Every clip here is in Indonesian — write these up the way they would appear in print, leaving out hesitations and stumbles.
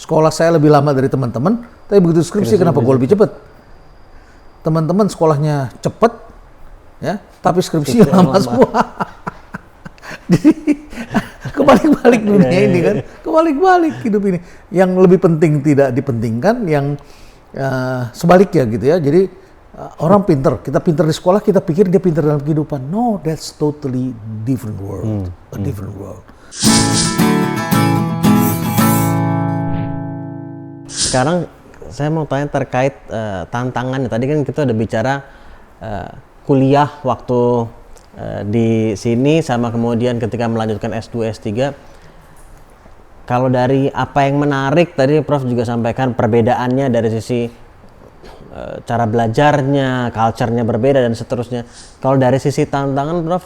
Sekolah saya lebih lama dari teman-teman, tapi begitu skripsi kenapa gue lebih cepat? Teman-teman sekolahnya cepat, ya, tapi skripsinya lama semua. Jadi kebalik-balik dunia ini kan, kebalik-balik hidup ini. Yang lebih penting tidak dipentingkan, yang sebaliknya gitu ya. Jadi orang pinter, kita pinter di sekolah, kita pikir dia pinter dalam kehidupan. No, that's totally different world, a different world. Sekarang saya mau tanya terkait tantangannya. Tadi kan kita udah bicara kuliah waktu di sini sama kemudian ketika melanjutkan S2, S3. Kalau dari apa yang menarik tadi Prof juga sampaikan perbedaannya dari sisi cara belajarnya, culture-nya berbeda dan seterusnya. Kalau dari sisi tantangan Prof,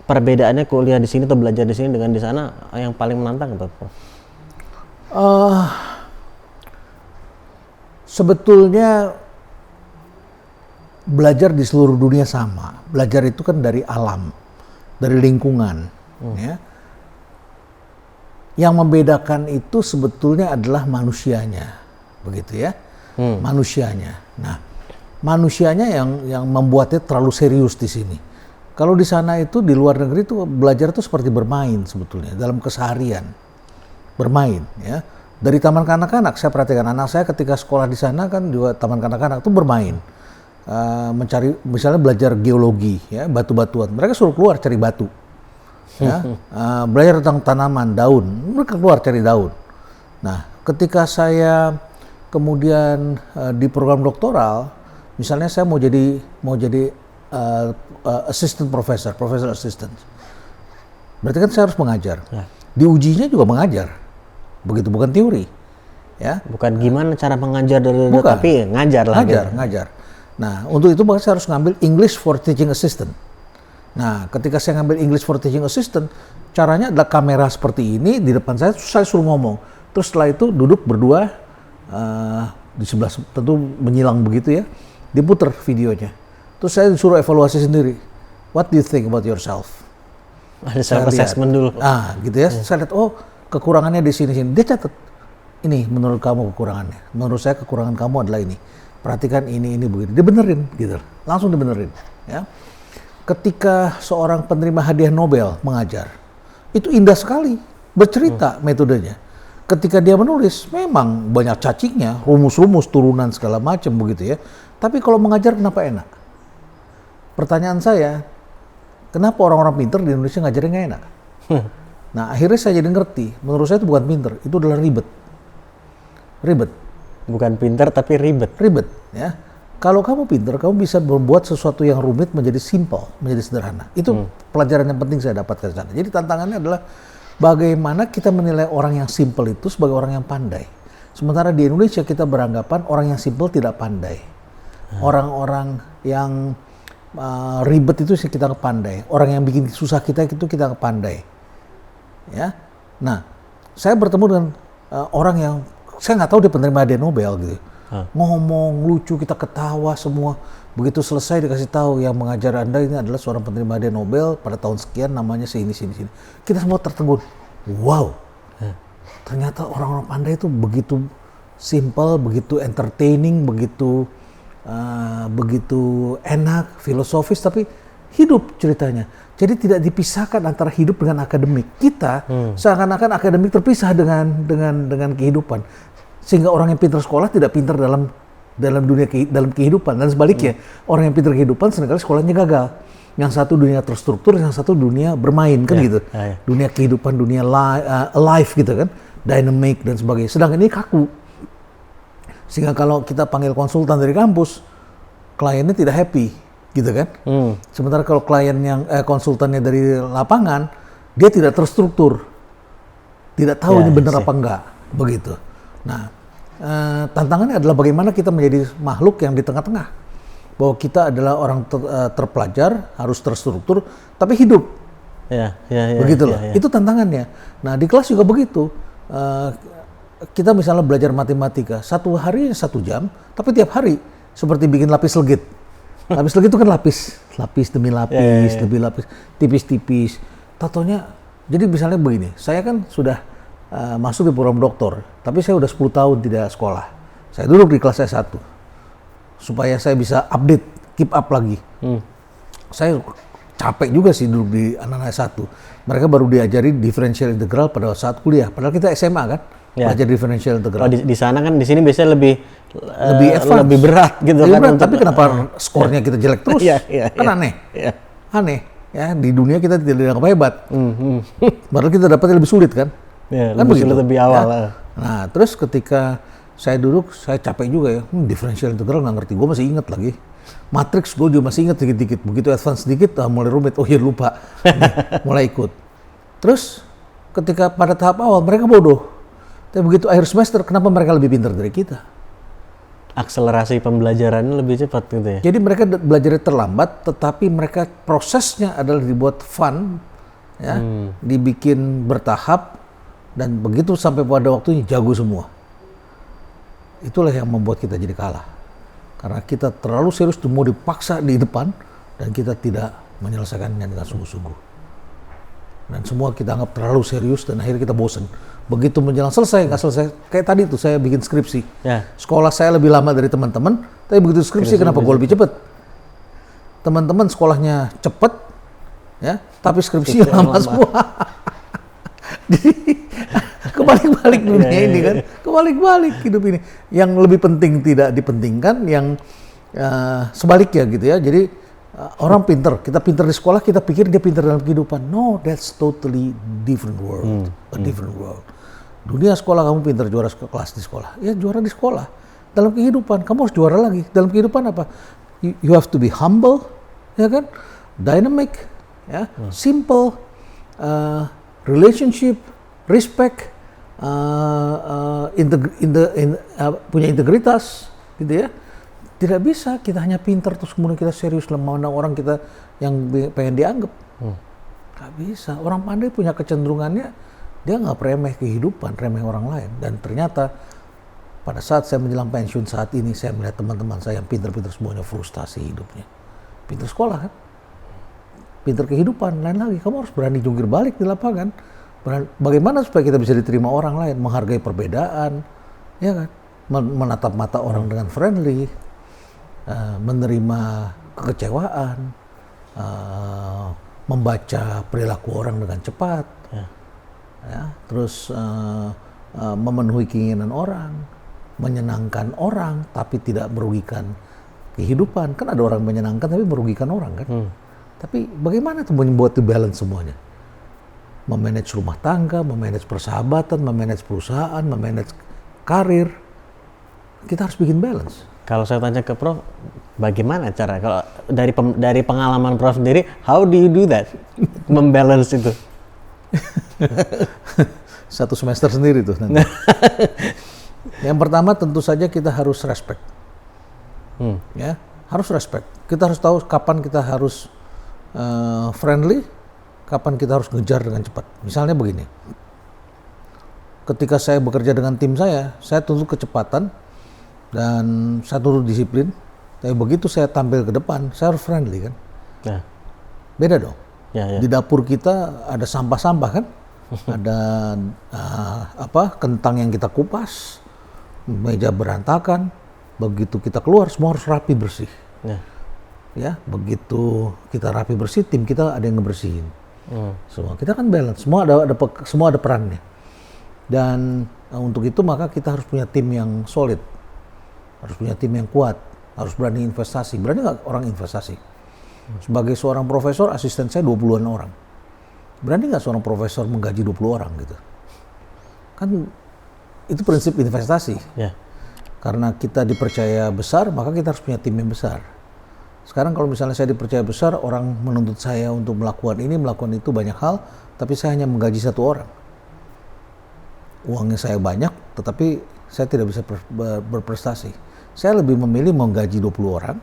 perbedaannya kuliah di sini atau belajar di sini dengan di sana yang paling menantang apa Prof? Sebetulnya belajar di seluruh dunia sama. Belajar itu kan dari alam, dari lingkungan. Ya. Yang membedakan itu sebetulnya adalah manusianya, begitu ya, manusianya. Nah, manusianya yang membuatnya terlalu serius di sini. Kalau di sana itu di luar negeri itu belajar itu seperti bermain sebetulnya dalam keseharian, bermain ya. Dari taman kanak-kanak saya perhatikan anak saya ketika sekolah di sana kan juga taman kanak-kanak itu bermain. Mencari misalnya belajar geologi ya, batu-batuan, mereka suruh keluar cari batu ya. Belajar tentang tanaman, daun, mereka keluar cari daun. Nah, ketika saya kemudian di program doktoral, misalnya saya mau jadi assistant professor assistant, berarti kan saya harus mengajar ya. Diujinya juga mengajar, begitu, bukan teori ya, bukan gimana cara mengajar dari bukan. Tapi ngajar lah ngajar. Nah, untuk itu maka saya harus ngambil English for Teaching Assistant. Nah, ketika saya ngambil English for Teaching Assistant, caranya adalah kamera seperti ini di depan saya suruh ngomong. Terus setelah itu duduk berdua di sebelah, tentu menyilang begitu ya, diputer videonya. Terus saya disuruh evaluasi sendiri. What do you think about yourself? Ada self-assessment dulu. Gitu ya. Saya lihat, oh kekurangannya di sini-sini. Dia catat, ini menurut kamu kekurangannya. Menurut saya kekurangan kamu adalah ini. Perhatikan ini begitu, dibenerin gitu, langsung dibenerin ya. Ketika seorang penerima hadiah Nobel mengajar, itu indah sekali, bercerita metodenya. Ketika dia menulis, memang banyak cacingnya, rumus-rumus, turunan segala macam begitu ya. Tapi kalau mengajar kenapa enak? Pertanyaan saya, kenapa orang-orang pinter di Indonesia ngajarin nggak enak? Nah akhirnya saya jadi ngerti, menurut saya itu bukan pinter, itu adalah ribet. Bukan pintar tapi ribet ya. Kalau kamu pintar, kamu bisa membuat sesuatu yang rumit menjadi simple, menjadi sederhana. Itu pelajaran yang penting saya dapatkan sana. Jadi tantangannya adalah bagaimana kita menilai orang yang simple itu sebagai orang yang pandai. Sementara di Indonesia kita beranggapan orang yang simple tidak pandai. Orang-orang yang ribet itu kita pandai. Orang yang bikin susah kita itu kita pandai. Ya. Nah, saya bertemu dengan orang yang saya nggak tahu dia penerima hadiah Nobel gitu. Ngomong lucu, kita ketawa semua. Begitu selesai dikasih tahu yang mengajar Anda ini adalah seorang penerima hadiah Nobel pada tahun sekian, namanya sini. Kita semua tertegun. Wow. Ternyata orang-orang pandai itu begitu simple, begitu entertaining, begitu enak, filosofis, tapi hidup ceritanya. Jadi tidak dipisahkan antara hidup dengan akademik. Kita seakan-akan akademik terpisah dengan kehidupan. Sehingga orang yang pintar sekolah tidak pintar dalam dalam kehidupan, dan sebaliknya orang yang pintar kehidupan seringkali sekolahnya gagal. Yang satu dunia terstruktur, yang satu dunia bermain kan gitu. Dunia kehidupan, dunia alive gitu kan, dynamic dan sebagainya. Sedangkan ini kaku. Sehingga kalau kita panggil konsultan dari kampus, kliennya tidak happy, gitu kan. Sementara kalau klien yang konsultannya dari lapangan, dia tidak terstruktur, tidak tahu ini benar apa enggak, begitu. Nah, tantangannya adalah bagaimana kita menjadi makhluk yang di tengah-tengah, bahwa kita adalah orang terpelajar, harus terstruktur, tapi hidup. Begitu loh. Itu tantangannya. Nah, di kelas juga begitu. Kita misalnya belajar matematika, satu hari 1 jam, tapi tiap hari seperti bikin lapis legit. Lapis legit itu kan lapis demi lapis, lebih lapis, tipis-tipis. Tatonya, jadi misalnya begini, saya kan sudah masuk di program doktor, tapi saya udah 10 tahun tidak sekolah. Saya duduk di kelas S1 supaya saya bisa update, keep up lagi. Saya capek juga sih duduk di anak-anak S1. Mereka baru diajari differential integral pada saat kuliah, padahal kita SMA kan, belajar differential integral. Oh, di sana kan, di sini biasanya lebih advance, lebih berat gitu lebih kan. berat, tapi kenapa skornya kita jelek terus? Kan aneh. Aneh. Ya, di dunia kita tidak dianggap hebat. Padahal kita dapatnya lebih sulit kan? Kan lebih sulit lebih awal. Ya. Nah, terus ketika saya duduk, saya capek juga ya. Differential integral nggak ngerti. Gue masih ingat lagi. Matrix gue juga masih ingat dikit-dikit. Begitu advance sedikit, mulai rumit. Oh iya lupa. Mulai ikut. Terus ketika pada tahap awal mereka bodoh. Tapi begitu akhir semester, kenapa mereka lebih pintar dari kita? Akselerasi pembelajarannya lebih cepat gitu ya? Jadi mereka belajarnya terlambat, tetapi mereka prosesnya adalah dibuat fun, ya, dibikin bertahap, dan begitu sampai pada waktunya jago semua. Itulah yang membuat kita jadi kalah. Karena kita terlalu serius, mau dipaksa di depan, dan kita tidak menyelesaikannya dengan sungguh-sungguh. Dan semua kita anggap terlalu serius, dan akhirnya kita bosan. Begitu menjelang selesai, nggak selesai. Kayak tadi tuh saya bikin skripsi. Sekolah saya lebih lama dari teman-teman, tapi begitu skripsi kenapa gue lebih cepat? Teman-teman sekolahnya cepat, ya, tapi skripsi lama semua. Jadi kebalik-balik dunia ini kan, kebalik-balik hidup ini. Yang lebih penting tidak dipentingkan, yang sebaliknya gitu ya. Jadi orang pinter, kita pinter di sekolah, kita pikir dia pinter dalam kehidupan. No, that's totally different world, a different world. Dunia sekolah kamu pinter juara kelas di sekolah, ya juara di sekolah. Dalam kehidupan kamu harus juara lagi. Dalam kehidupan apa? You have to be humble, ya kan? Dynamic, ya, simple, relationship, respect, punya integritas, gitu ya. Tidak bisa kita hanya pintar terus kemudian kita serius memandang orang kita yang pengen dianggap. Gak bisa. Orang pandai punya kecenderungannya dia nggak remeh kehidupan, remeh orang lain. Dan ternyata pada saat saya menjelang pensiun saat ini, saya melihat teman-teman saya yang pintar-pintar semuanya frustasi hidupnya. Pintar sekolah kan, pintar kehidupan, lain lagi. Kamu harus berani jungkir balik di lapangan. Bagaimana supaya kita bisa diterima orang lain, menghargai perbedaan, ya kan? Menatap mata orang dengan friendly, menerima kekecewaan, membaca perilaku orang dengan cepat, ya, terus memenuhi keinginan orang, menyenangkan orang tapi tidak merugikan kehidupan. Kan ada orang menyenangkan tapi merugikan orang kan. Tapi bagaimana tuh membuat itu balance semuanya? Memanage rumah tangga, memanage persahabatan, memanage perusahaan, memanage karir. Kita harus bikin balance. Kalau saya tanya ke Prof, bagaimana cara kalau dari pengalaman Prof sendiri, how do you do that? Membalance itu. Satu semester sendiri tuh nanti. Yang pertama tentu saja kita harus respect. Ya, harus respect. Kita harus tahu kapan kita harus friendly, kapan kita harus ngejar dengan cepat. Misalnya begini. Ketika saya bekerja dengan tim saya tuntut kecepatan dan saya tuntut disiplin. Tapi begitu saya tampil ke depan, saya harus friendly kan. Beda dong. Di dapur kita ada sampah-sampah kan, ada kentang yang kita kupas, meja berantakan. Begitu kita keluar, semua harus rapi bersih. Ya, begitu kita rapi bersih, tim kita ada yang ngebersihin. Semua kita kan balance, semua ada perannya. Dan untuk itu maka kita harus punya tim yang solid, harus punya tim yang kuat, harus berani investasi. Berani nggak orang investasi? Sebagai seorang profesor, asisten saya 20-an orang. Berani nggak seorang profesor menggaji 20 orang gitu? Kan itu prinsip investasi. Karena kita dipercaya besar, maka kita harus punya tim yang besar. Sekarang kalau misalnya saya dipercaya besar, orang menuntut saya untuk melakukan ini, melakukan itu banyak hal, tapi saya hanya menggaji 1 orang. Uangnya saya banyak, tetapi saya tidak bisa berprestasi. Saya lebih memilih menggaji 20 orang,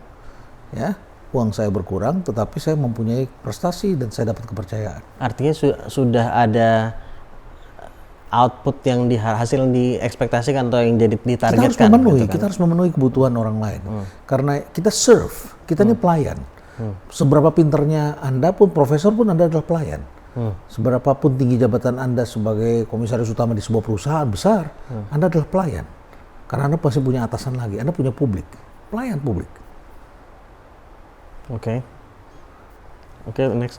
ya. Uang saya berkurang, tetapi saya mempunyai prestasi dan saya dapat kepercayaan. Artinya sudah ada output yang hasil yang diekspektasikan atau yang jadi ditargetkan. Kita harus memenuhi, gitu kan? Kita harus memenuhi kebutuhan orang lain. Karena kita serve, kita ini pelayan. Seberapa pinternya Anda pun, profesor pun Anda adalah pelayan. Seberapapun tinggi jabatan Anda sebagai komisaris utama di sebuah perusahaan besar, Anda adalah pelayan. Karena Anda pasti punya atasan lagi, Anda punya publik, pelayan publik. Oke,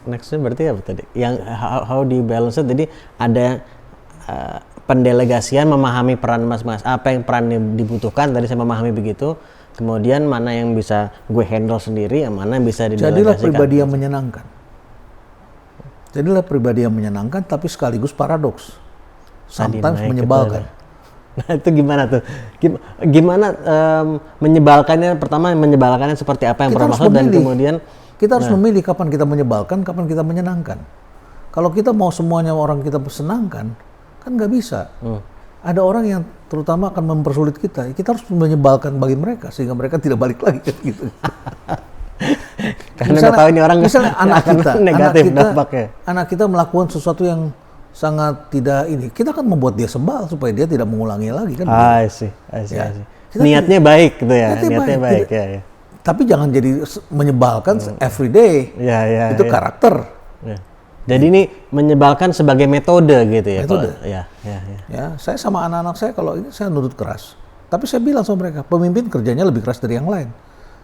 nextnya berarti apa tadi? Yang how di balance it, jadi ada pendelegasian memahami peran mas-mas, apa yang peran dibutuhkan, tadi saya memahami begitu. Kemudian mana yang bisa gue handle sendiri, yang mana yang bisa didelegasikan. Jadilah pribadi yang menyenangkan. Jadilah pribadi yang menyenangkan, tapi sekaligus paradoks. Sometimes menyebalkan. Nah itu gimana tuh? Gimana menyebalkannya? Pertama menyebalkannya seperti apa yang pernah maksud, dan kemudian kita harus memilih kapan kita menyebalkan, kapan kita menyenangkan. Kalau kita mau semuanya orang kita senangkan, kan nggak bisa. Ada orang yang terutama akan mempersulit kita. Kita harus menyebalkan bagi mereka sehingga mereka tidak balik lagi gitu. Karena misalnya, tahu ini orang misalnya dampaknya. Anak kita melakukan sesuatu yang sangat tidak ini, kita kan membuat dia sebal supaya dia tidak mengulangi lagi kan. I see. Niatnya baik gitu ya. Niatnya baik ya. Tapi jangan jadi menyebalkan every day. Itu karakter. Jadi ini menyebalkan sebagai metode gitu ya. Metode. Ya, saya sama anak-anak saya kalau ini saya nurut keras. Tapi saya bilang sama mereka, pemimpin kerjanya lebih keras dari yang lain.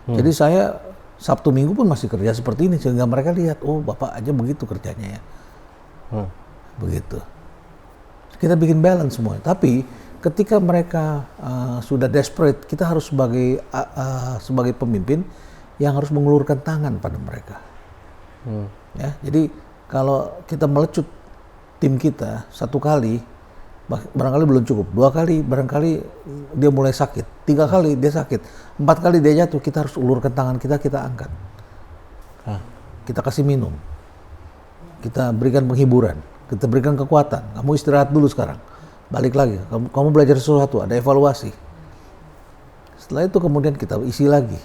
Jadi saya Sabtu Minggu pun masih kerja seperti ini sehingga mereka lihat, oh bapak aja begitu kerjanya ya. Begitu. Kita bikin balance semua. Tapi ketika mereka sudah desperate, kita harus sebagai pemimpin yang harus mengulurkan tangan pada mereka. Ya, jadi kalau kita melecut tim kita satu kali, barangkali belum cukup. 2 kali barangkali dia mulai sakit. 3 kali dia sakit. 4 kali dia jatuh, kita harus ulurkan tangan kita angkat. Kita kasih minum. Kita berikan penghiburan. Kita berikan kekuatan. Kamu istirahat dulu sekarang. Balik lagi. Kamu belajar sesuatu, ada evaluasi. Setelah itu kemudian kita isi lagi.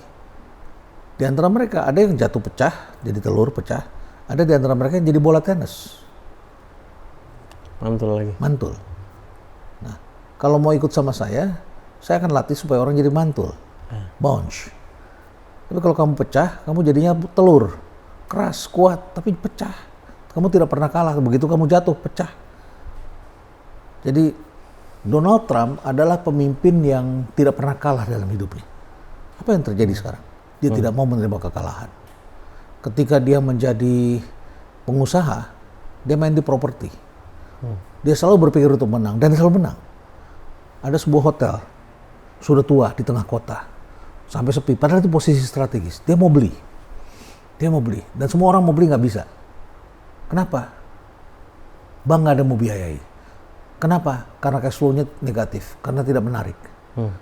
Di antara mereka ada yang jatuh pecah, jadi telur pecah. Ada di antara mereka yang jadi bola tenis. Mantul. Nah, kalau mau ikut sama saya akan latih supaya orang jadi mantul. Bounce. Tapi kalau kamu pecah, kamu jadinya telur. Keras, kuat, tapi pecah. Kamu tidak pernah kalah. Begitu kamu jatuh, pecah. Jadi, Donald Trump adalah pemimpin yang tidak pernah kalah dalam hidupnya. Apa yang terjadi sekarang? Dia tidak mau menerima kekalahan. Ketika dia menjadi pengusaha, dia main di properti. Dia selalu berpikir untuk menang, dan dia selalu menang. Ada sebuah hotel, sudah tua di tengah kota, sampai sepi, padahal itu posisi strategis. Dia mau beli, dan semua orang mau beli nggak bisa. Kenapa? Bank nggak ada mau biayai. Kenapa? Karena cash flow-nya negatif, karena tidak menarik.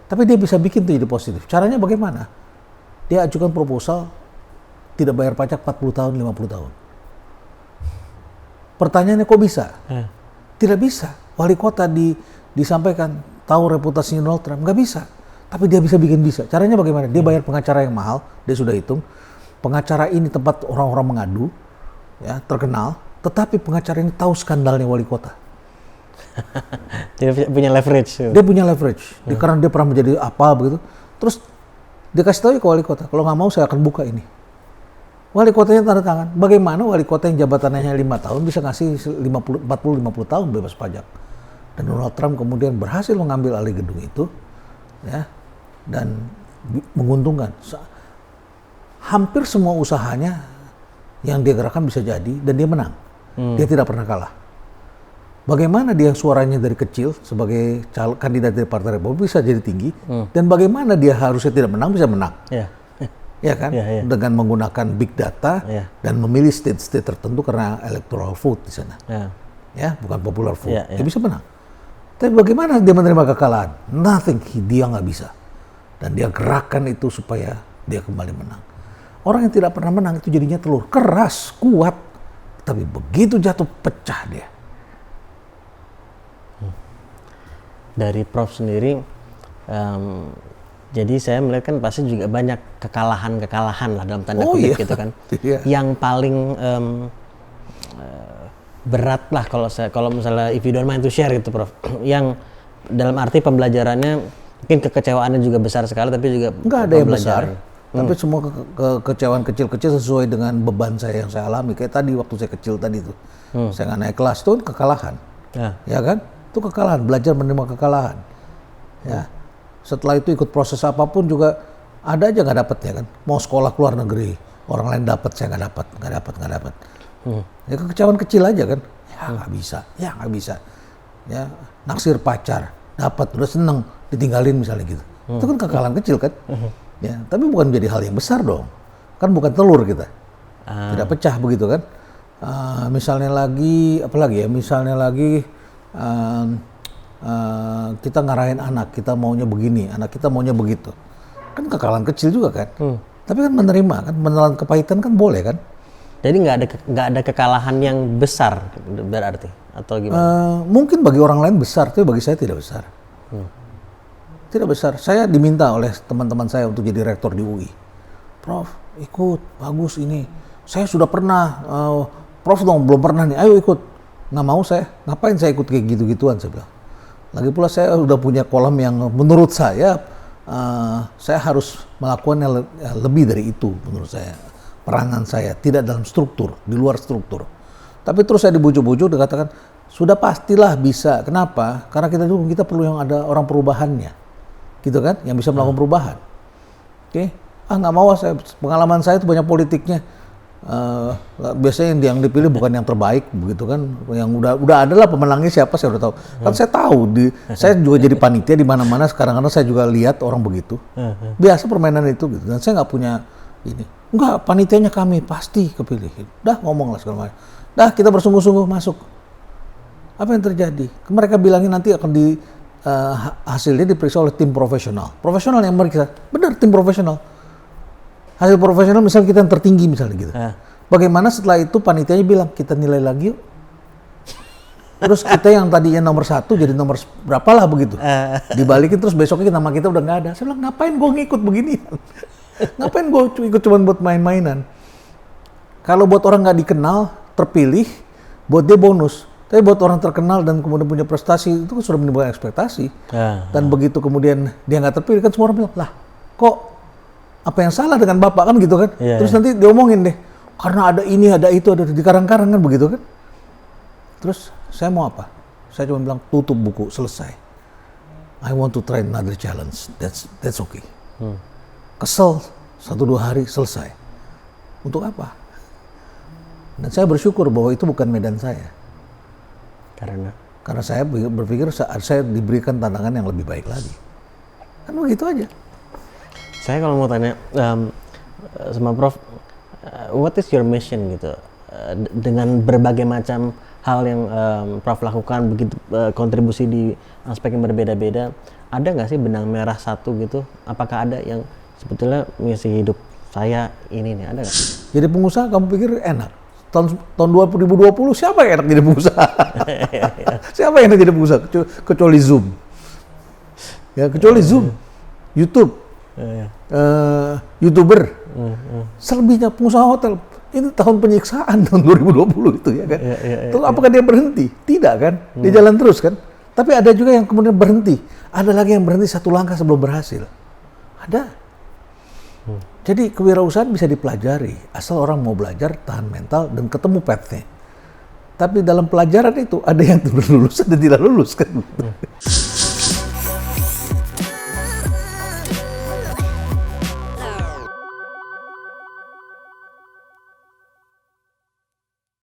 Tapi dia bisa bikin itu jadi positif. Caranya bagaimana? Dia ajukan proposal, tidak bayar pajak 40 tahun, 50 tahun. Pertanyaannya kok bisa? Tidak bisa. Wali kota disampaikan, tahu reputasinya Donald Trump, nggak bisa. Tapi dia bisa bikin bisa. Caranya bagaimana? Dia bayar pengacara yang mahal, dia sudah hitung. Pengacara ini tempat orang-orang mengadu, ya terkenal. Tetapi pengacara ini tahu skandalnya wali kota. Dia punya leverage. Dia punya leverage. Karena dia pernah menjadi apa begitu. Terus dia kasih tahu ke wali kota, kalau nggak mau saya akan buka ini. Wali kotanya tanda tangan. Bagaimana wali kota yang jabatannya 5 tahun bisa ngasih 40-50 tahun bebas pajak? Dan Donald Trump kemudian berhasil mengambil alih gedung itu, ya, dan menguntungkan. Hampir semua usahanya yang dia gerakkan bisa jadi, dan dia menang. Dia tidak pernah kalah. Bagaimana dia suaranya dari kecil sebagai kandidat dari Partai Republik bisa jadi tinggi, dan bagaimana dia harusnya tidak menang bisa menang. Ya kan, dengan menggunakan big data dan memilih state-state tertentu karena electoral vote di sana, ya bukan popular vote, dia bisa menang. Tapi bagaimana dia menerima kekalahan? Nothing, dia nggak bisa, dan dia gerakan itu supaya dia kembali menang. Orang yang tidak pernah menang itu jadinya telur, keras, kuat, tapi begitu jatuh pecah dia. Dari Prof sendiri. Jadi saya melihat kan pasti juga banyak kekalahan lah dalam tanda kutip gitu kan. Yang paling berat lah kalau misalnya if you don't mind to share gitu Prof. Yang dalam arti pembelajarannya mungkin kekecewaannya juga besar sekali, tapi juga nggak ada yang besar. Tapi semua kekecewaan kecil-kecil sesuai dengan beban saya yang saya alami. Kayak tadi waktu saya kecil tadi tuh, saya nggak naik kelas tuh kekalahan, ya kan? Itu kekalahan, belajar menerima kekalahan. Ya, setelah itu ikut proses apapun juga ada aja nggak dapet ya kan? Mau sekolah ke luar negeri, orang lain dapat, saya nggak dapat. Ya kekecewaan kecil aja kan? Ya nggak bisa. Ya naksir pacar, dapat udah seneng, ditinggalin misalnya gitu. Itu kan kekalahan kecil kan? Ya, tapi bukan menjadi hal yang besar dong. Kan bukan telur kita. Tidak pecah begitu kan. Misalnya lagi, apalagi ya, kita ngarahin anak, kita maunya begini, anak kita maunya begitu. Kan kekalahan kecil juga kan. Tapi kan menerima, kan menelan kepahitan kan boleh kan. Jadi nggak ada kekalahan yang besar berarti, atau gimana? Mungkin bagi orang lain besar, tapi bagi saya tidak besar. Tidak besar. Saya diminta oleh teman-teman saya untuk jadi rektor di UI. Prof, ikut, bagus ini. Saya sudah pernah, Prof dong belum pernah nih, ayo ikut. Nggak mau saya, ngapain saya ikut kayak gitu-gituan, saya bilang. Lagi pula saya udah punya kolam yang menurut saya harus melakukan lebih dari itu menurut saya. Peranan saya, tidak dalam struktur, di luar struktur. Tapi terus saya dibujuk-bujuk, dikatakan, sudah pastilah bisa. Kenapa? Karena kita perlu yang ada orang perubahannya. Gitu kan, yang bisa melakukan perubahan. Oke, nggak mau saya, pengalaman saya itu banyak politiknya. Biasanya yang dipilih bukan yang terbaik, begitu kan? Yang udah ada lah pemenangnya siapa saya udah tahu. Kan saya tahu, saya juga jadi panitia di mana-mana sekarang karena saya juga lihat orang begitu. Biasa permainan itu, gitu. Dan saya nggak punya ini. Enggak, panitianya kami pasti kepilih. Dah ngomong lah segala macam. Dah kita bersungguh-sungguh masuk. Apa yang terjadi? Mereka bilangin nanti akan hasilnya diperiksa oleh tim profesional. Profesional yang mereka, benar tim profesional. Hasil profesional misalnya kita yang tertinggi misalnya gitu. Bagaimana setelah itu panitianya bilang kita nilai lagi yuk. Terus kita yang tadinya nomor 1 jadi nomor berapa lah begitu. Dibalikin terus besoknya nama kita udah nggak ada. Saya bilang ngapain gue ngikut begini? Ngapain gue ikut cuma buat main-mainan? Kalau buat orang nggak dikenal, terpilih, buat dia bonus. Tapi buat orang terkenal dan kemudian punya prestasi, itu kan sudah menimbulkan ekspektasi. Dan begitu kemudian dia nggak terpilih, kan semua orang bilang, lah kok apa yang salah dengan Bapak kan gitu kan? Terus nanti diomongin deh, karena ada ini, ada itu, ada di karang-karang kan begitu kan? Terus saya mau apa? Saya cuma bilang tutup buku, selesai. I want to try another challenge, that's okay. Kesel, 1-2 hari selesai. Untuk apa? Dan saya bersyukur bahwa itu bukan medan saya. Karena saya berpikir saat saya diberikan tantangan yang lebih baik lagi. Kan begitu aja. Saya kalau mau tanya sama Prof, what is your mission gitu? Dengan berbagai macam hal yang Prof lakukan, begitu kontribusi di aspek yang berbeda-beda, ada nggak sih benang merah satu gitu? Apakah ada yang sebetulnya misi hidup saya ini nih, ada nggak? Jadi pengusaha kamu pikir enak? Tahun 2020 siapa yang enak jadi pengusaha? Siapa yang enak jadi pengusaha? Kecuali Zoom. Ya, kecuali Zoom. YouTube. YouTuber. Selebihnya pengusaha hotel. Ini tahun penyiksaan tahun 2020 itu ya kan. Terus apakah dia berhenti? Tidak kan? Dia jalan terus kan? Tapi ada juga yang kemudian berhenti. Ada lagi yang berhenti 1 langkah sebelum berhasil. Ada. Jadi kewirausahaan bisa dipelajari, asal orang mau belajar, tahan mental, dan ketemu path-nya. Tapi dalam pelajaran itu ada yang lulus, ada yang tidak lulus kan.